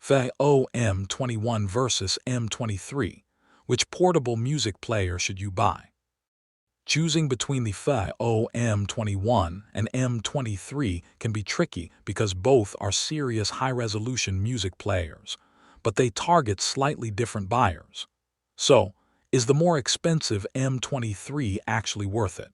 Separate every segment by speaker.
Speaker 1: FiiO M21 versus M23. Which portable music player should you buy? Choosing between the FiiO M21 and M23 can be tricky because both are serious high-resolution music players, but they target slightly different buyers. So, is the more expensive M23 actually worth it?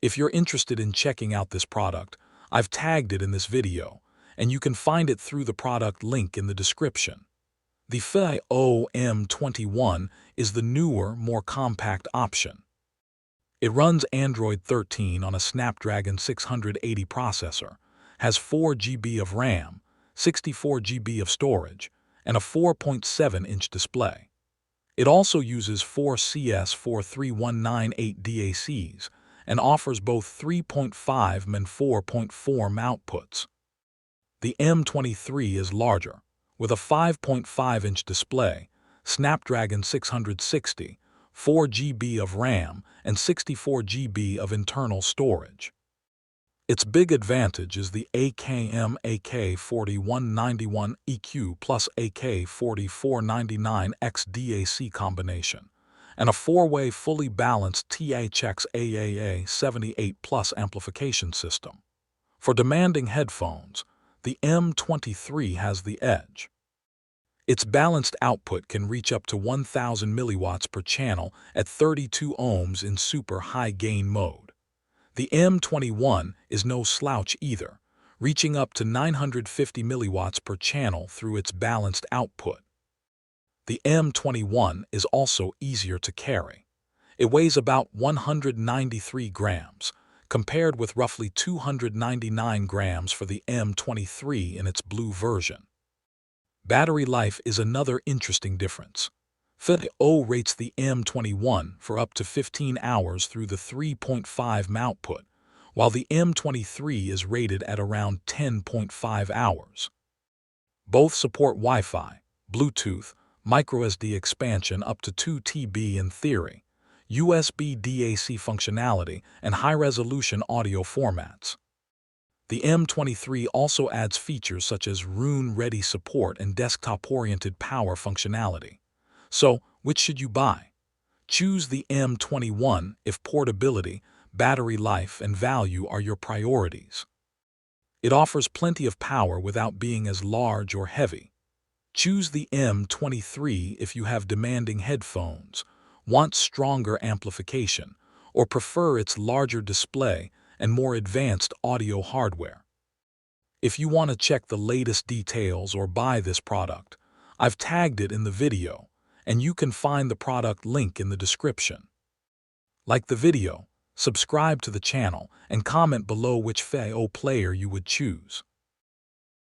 Speaker 1: If you're interested in checking out this product, I've tagged it in this video, and you can find it through the product link in the description. The FiiO M21 is the newer, more compact option. It runs Android 13 on a Snapdragon 680 processor, has 4 GB of RAM, 64 GB of storage, and a 4.7-inch display. It also uses 4 CS43198 DACs and offers both 3.5 and 4.4 outputs. The M23 is larger, with a 5.5-inch display, Snapdragon 660, 4 GB of RAM, and 64 GB of internal storage. Its big advantage is the AKM AK4191 EQ plus AK4499X DAC combination, and a 4-way fully balanced THX AAA 78 Plus amplification system. For demanding headphones, the M23 has the edge. Its balanced output can reach up to 1000 milliwatts per channel at 32 ohms in super high gain mode. The M21 is no slouch either, reaching up to 950 milliwatts per channel through its balanced output. The M21 is also easier to carry. It weighs about 193 grams, compared with roughly 299 grams for the M23 in its blue version. Battery life is another interesting difference. FiiO rates the M21 for up to 15 hours through the 3.5 output, while the M23 is rated at around 10.5 hours. Both support Wi-Fi, Bluetooth, microSD expansion up to 2 TB in theory, USB DAC functionality, and high-resolution audio formats. The M23 also adds features such as Roon-ready support and desktop-oriented power functionality. So, which should you buy? Choose the M21 if portability, battery life, and value are your priorities. It offers plenty of power without being as large or heavy. Choose the M23 if you have demanding headphones, want stronger amplification, or prefer its larger display and more advanced audio hardware. If you want to check the latest details or buy this product, I've tagged it in the video, and you can find the product link in the description. Like the video, subscribe to the channel, and comment below which FiiO player you would choose.